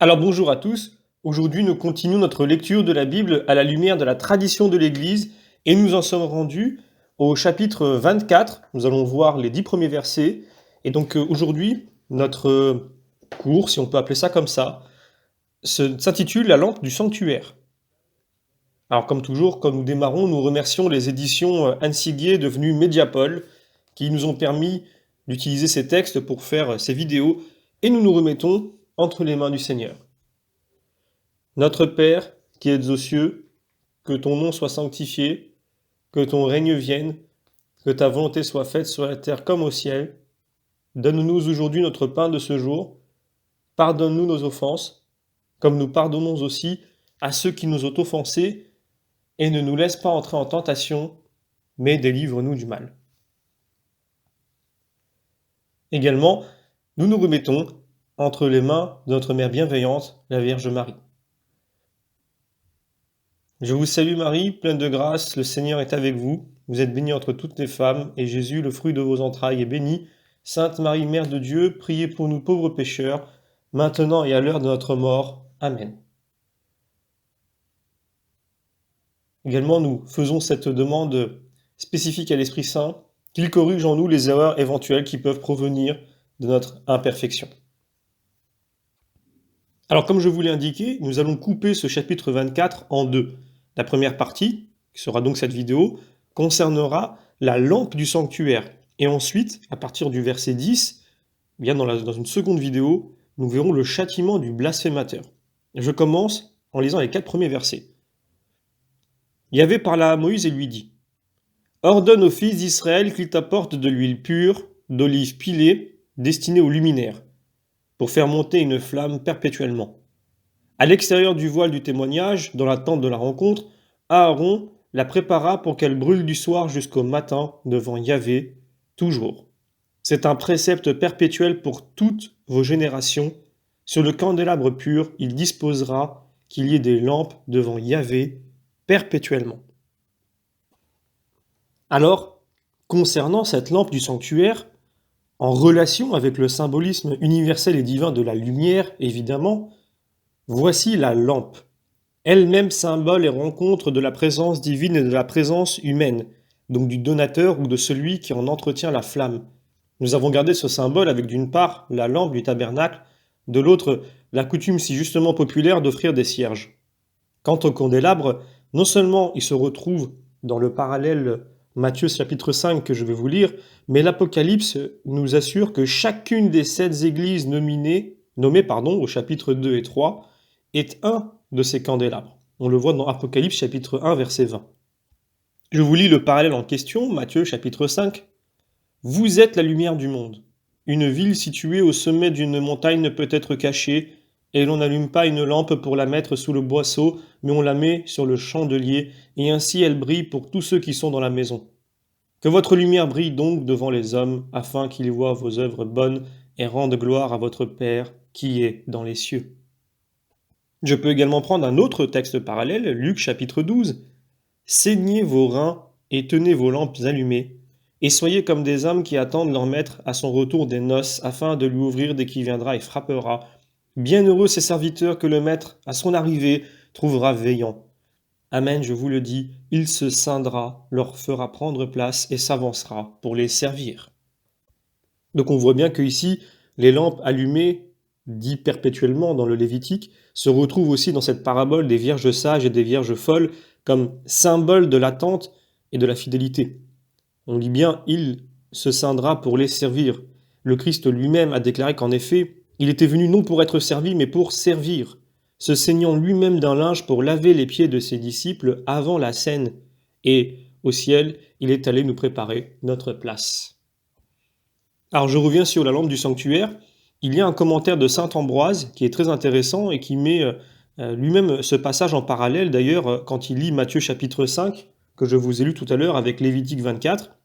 Alors bonjour à tous, aujourd'hui nous continuons notre lecture de la Bible à la lumière de la tradition de l'Église et nous en sommes rendus au chapitre 24, nous allons voir les 10 premiers versets et donc aujourd'hui notre cours, si on peut appeler ça comme ça, s'intitule La lampe du sanctuaire. Alors comme toujours, quand nous démarrons, nous remercions les éditions Anne Siguier devenues Mediapol qui nous ont permis d'utiliser ces textes pour faire ces vidéos et nous nous remettons entre les mains du Seigneur. Notre Père, qui êtes aux cieux, que ton nom soit sanctifié, que ton règne vienne, que ta volonté soit faite sur la terre comme au ciel. Donne-nous aujourd'hui notre pain de ce jour. Pardonne-nous nos offenses, comme nous pardonnons aussi à ceux qui nous ont offensés, et ne nous laisse pas entrer en tentation, mais délivre-nous du mal. Également, nous nous remettons entre les mains de notre Mère bienveillante, la Vierge Marie. Je vous salue Marie, pleine de grâce, le Seigneur est avec vous. Vous êtes bénie entre toutes les femmes, et Jésus, le fruit de vos entrailles, est béni. Sainte Marie, Mère de Dieu, priez pour nous pauvres pécheurs, maintenant et à l'heure de notre mort. Amen. Également, nous faisons cette demande spécifique à l'Esprit Saint, qu'il corrige en nous les erreurs éventuelles qui peuvent provenir de notre imperfection. Alors, comme je vous l'ai indiqué, nous allons couper ce chapitre 24 en deux. La première partie, qui sera donc cette vidéo, concernera la lampe du sanctuaire. Et ensuite, à partir du verset 10, bien dans une seconde vidéo, nous verrons le châtiment du blasphémateur. Je commence en lisant les 4 premiers versets. Yahvé parla à Moïse et lui dit : Ordonne aux fils d'Israël qu'ils t'apportent de l'huile pure, d'olive pilée, destinée aux luminaires, pour faire monter une flamme perpétuellement. À l'extérieur du voile du témoignage, dans la tente de la rencontre, Aaron la prépara pour qu'elle brûle du soir jusqu'au matin devant Yahvé, toujours. C'est un précepte perpétuel pour toutes vos générations. Sur le candélabre pur, il disposera qu'il y ait des lampes devant Yahvé perpétuellement. Alors, concernant cette lampe du sanctuaire, en relation avec le symbolisme universel et divin de la lumière, évidemment, voici la lampe, elle-même symbole et rencontre de la présence divine et de la présence humaine, donc du donateur ou de celui qui en entretient la flamme. Nous avons gardé ce symbole avec d'une part la lampe du tabernacle, de l'autre la coutume si justement populaire d'offrir des cierges. Quant au candélabre, non seulement il se retrouve dans le parallèle Matthieu chapitre 5 que je vais vous lire, mais l'Apocalypse nous assure que chacune des 7 églises nommées au chapitre 2 et 3 est un de ces candélabres. On le voit dans Apocalypse chapitre 1 verset 20. Je vous lis le parallèle en question, Matthieu chapitre 5. Vous êtes la lumière du monde. Une ville située au sommet d'une montagne ne peut être cachée, et l'on n'allume pas une lampe pour la mettre sous le boisseau, mais on la met sur le chandelier, et ainsi elle brille pour tous ceux qui sont dans la maison. Que votre lumière brille donc devant les hommes, afin qu'ils voient vos œuvres bonnes et rendent gloire à votre Père qui est dans les cieux. Je peux également prendre un autre texte parallèle, Luc chapitre 12. Saignez vos reins et tenez vos lampes allumées, et soyez comme des hommes qui attendent leur maître à son retour des noces, afin de lui ouvrir dès qu'il viendra et frappera. Bienheureux ces serviteurs que le maître, à son arrivée, trouvera veillant. Amen, je vous le dis, il se scindra, leur fera prendre place et s'avancera pour les servir. Donc on voit bien que ici, les lampes allumées, dit perpétuellement dans le Lévitique, se retrouvent aussi dans cette parabole des vierges sages et des vierges folles comme symbole de l'attente et de la fidélité. On lit bien « il se scindra pour les servir ». Le Christ lui-même a déclaré qu'en effet, il était venu non pour être servi, mais pour servir, se saignant lui-même d'un linge pour laver les pieds de ses disciples avant la scène. Et, au ciel, il est allé nous préparer notre place. Alors je reviens sur la lampe du sanctuaire. Il y a un commentaire de saint Ambroise qui est très intéressant et qui met lui-même ce passage en parallèle d'ailleurs quand il lit Matthieu chapitre 5, que je vous ai lu tout à l'heure avec Lévitique 24,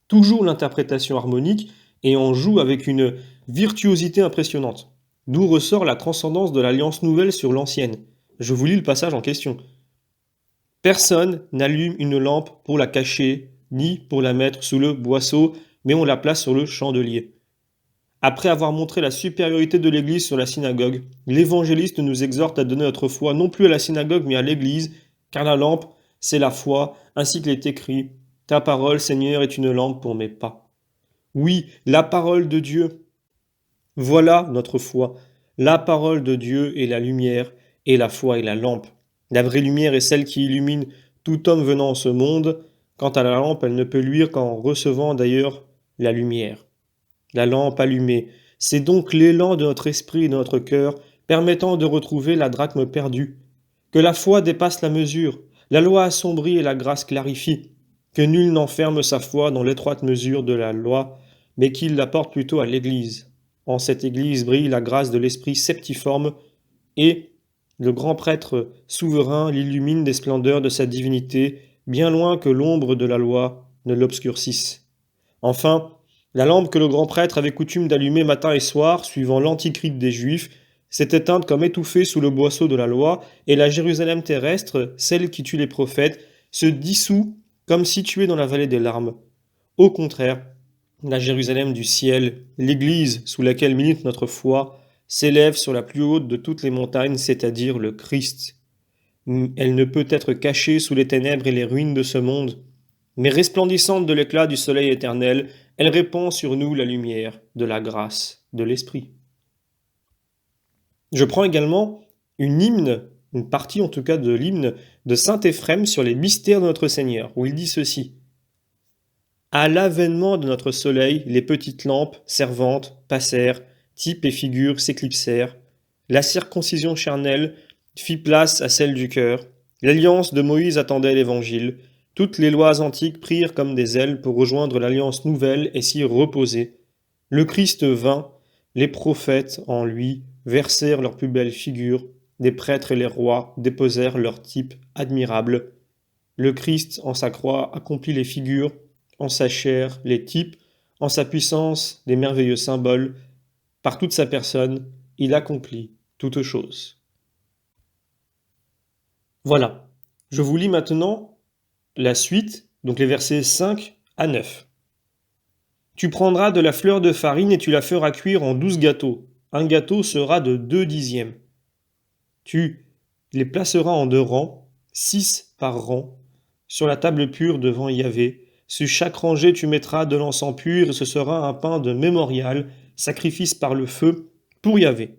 toujours l'interprétation harmonique et en joue avec une virtuosité impressionnante, d'où ressort la transcendance de l'alliance nouvelle sur l'ancienne. Je vous lis le passage en question. Personne n'allume une lampe pour la cacher, ni pour la mettre sous le boisseau, mais on la place sur le chandelier. Après avoir montré la supériorité de l'Église sur la synagogue, l'évangéliste nous exhorte à donner notre foi non plus à la synagogue mais à l'Église, car la lampe, c'est la foi, ainsi qu'il est écrit « Ta parole, Seigneur, est une lampe pour mes pas ». Oui, la parole de Dieu. Voilà notre foi. La parole de Dieu est la lumière, et la foi est la lampe. La vraie lumière est celle qui illumine tout homme venant en ce monde. Quant à la lampe, elle ne peut luire qu'en recevant d'ailleurs la lumière. La lampe allumée, c'est donc l'élan de notre esprit et de notre cœur, permettant de retrouver la drachme perdue. Que la foi dépasse la mesure, la loi assombrit et la grâce clarifie. Que nul n'enferme sa foi dans l'étroite mesure de la loi, mais qu'il la porte plutôt à l'Église. En cette Église brille la grâce de l'Esprit septiforme, et le grand prêtre souverain l'illumine des splendeurs de sa divinité, bien loin que l'ombre de la loi ne l'obscurcisse. Enfin, la lampe que le grand prêtre avait coutume d'allumer matin et soir, suivant l'antichrite des Juifs, s'est éteinte comme étouffée sous le boisseau de la loi, et la Jérusalem terrestre, celle qui tue les prophètes, se dissout comme située dans la vallée des larmes. Au contraire, la Jérusalem du ciel, l'Église sous laquelle milite notre foi, s'élève sur la plus haute de toutes les montagnes, c'est-à-dire le Christ. Elle ne peut être cachée sous les ténèbres et les ruines de ce monde, mais resplendissante de l'éclat du soleil éternel, elle répand sur nous la lumière de la grâce de l'Esprit. Je prends également une partie en tout cas de l'hymne de saint Éphrem sur les mystères de notre Seigneur, où il dit ceci. À l'avènement de notre soleil, les petites lampes servantes passèrent, types et figures s'éclipsèrent. La circoncision charnelle fit place à celle du cœur. L'alliance de Moïse attendait l'Évangile. Toutes les lois antiques prirent comme des ailes pour rejoindre l'alliance nouvelle et s'y reposer. Le Christ vint, les prophètes en lui versèrent leurs plus belles figures, les prêtres et les rois déposèrent leurs types admirables. Le Christ en sa croix accomplit les figures, en sa chair les types, en sa puissance les merveilleux symboles. Par toute sa personne, il accomplit toutes choses. Voilà, je vous lis maintenant la suite, donc les versets 5 à 9. Tu prendras de la fleur de farine et tu la feras cuire en 12 gâteaux. Un gâteau sera de 2 dixièmes. Tu les placeras en 2 rangs, 6 par rang, sur la table pure devant Yahvé. Sur chaque rangée tu mettras de l'encens pur et ce sera un pain de mémorial, sacrifice par le feu, pour Yahvé.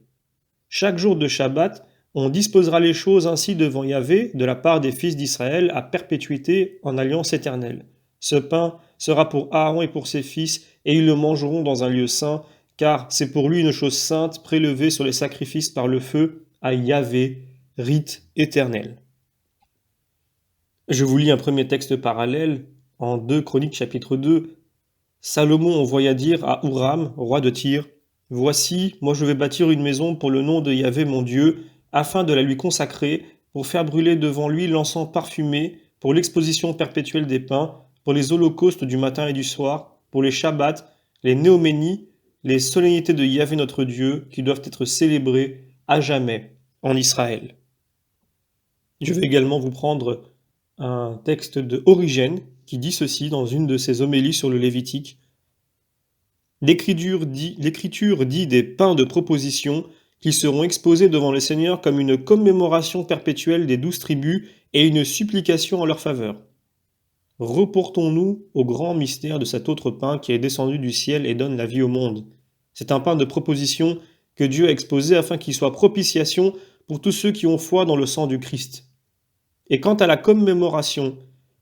Chaque jour de Shabbat, on disposera les choses ainsi devant Yahvé de la part des fils d'Israël à perpétuité en alliance éternelle. Ce pain sera pour Aaron et pour ses fils, et ils le mangeront dans un lieu saint, car c'est pour lui une chose sainte prélevée sur les sacrifices par le feu à Yahvé, rite éternel. Je vous lis un premier texte parallèle en 2 Chroniques chapitre 2. Salomon envoya dire à Huram, roi de Tyr, « Voici, moi je vais bâtir une maison pour le nom de Yahvé mon Dieu, afin de la lui consacrer, pour faire brûler devant lui l'encens parfumé, pour l'exposition perpétuelle des pains, pour les holocaustes du matin et du soir, pour les Shabbats, les néoménies, les solennités de Yahvé notre Dieu, qui doivent être célébrées à jamais en Israël. » Je vais également vous prendre un texte de Origène qui dit ceci dans une de ses homélies sur le Lévitique. L'Écriture dit des pains de proposition qui seront exposés devant le Seigneur comme une commémoration perpétuelle des 12 tribus et une supplication en leur faveur. Reportons-nous au grand mystère de cet autre pain qui est descendu du ciel et donne la vie au monde. C'est un pain de proposition que Dieu a exposé afin qu'il soit propitiation pour tous ceux qui ont foi dans le sang du Christ. Et quant à la commémoration,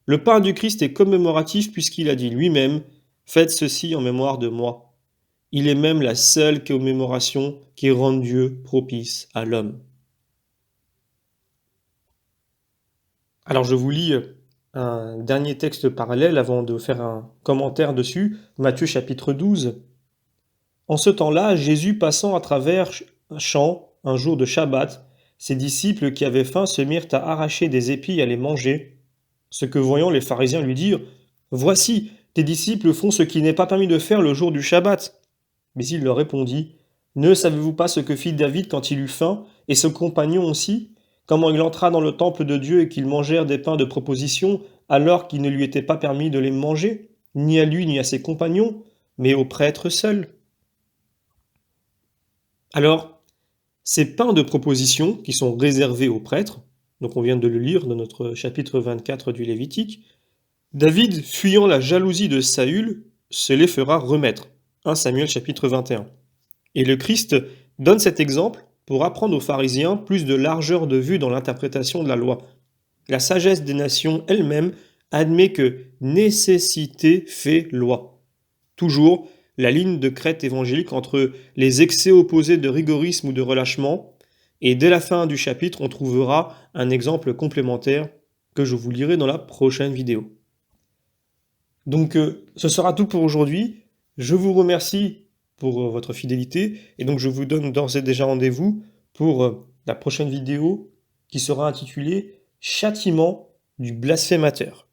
le pain du Christ est commémoratif puisqu'il a dit lui-même « Faites ceci en mémoire de moi ». Il est même la seule commémoration qui rend Dieu propice à l'homme. Alors je vous lis un dernier texte parallèle avant de faire un commentaire dessus, Matthieu chapitre 12. En ce temps-là, Jésus passant à travers un champ, un jour de Shabbat, ses disciples qui avaient faim se mirent à arracher des épis et à les manger. Ce que voyant les pharisiens lui dirent « Voici, tes disciples font ce qui n'est pas permis de faire le jour du Shabbat. » Mais il leur répondit « Ne savez-vous pas ce que fit David quand il eut faim, et ce compagnon aussi, comment il entra dans le temple de Dieu et qu'ils mangèrent des pains de proposition, alors qu'il ne lui était pas permis de les manger, ni à lui ni à ses compagnons, mais aux prêtres seuls. Alors, ces pains de proposition qui sont réservés aux prêtres, donc on vient de le lire dans notre chapitre 24 du Lévitique, David, fuyant la jalousie de Saül, se les fera remettre. 1 Samuel chapitre 21. Et le Christ donne cet exemple pour apprendre aux pharisiens plus de largeur de vue dans l'interprétation de la loi. La sagesse des nations elle-même admet que nécessité fait loi. Toujours la ligne de crête évangélique entre les excès opposés de rigorisme ou de relâchement, et dès la fin du chapitre, on trouvera un exemple complémentaire que je vous lirai dans la prochaine vidéo. Donc ce sera tout pour aujourd'hui. Je vous remercie pour votre fidélité, et donc je vous donne d'ores et déjà rendez-vous pour la prochaine vidéo qui sera intitulée Châtiment du blasphémateur.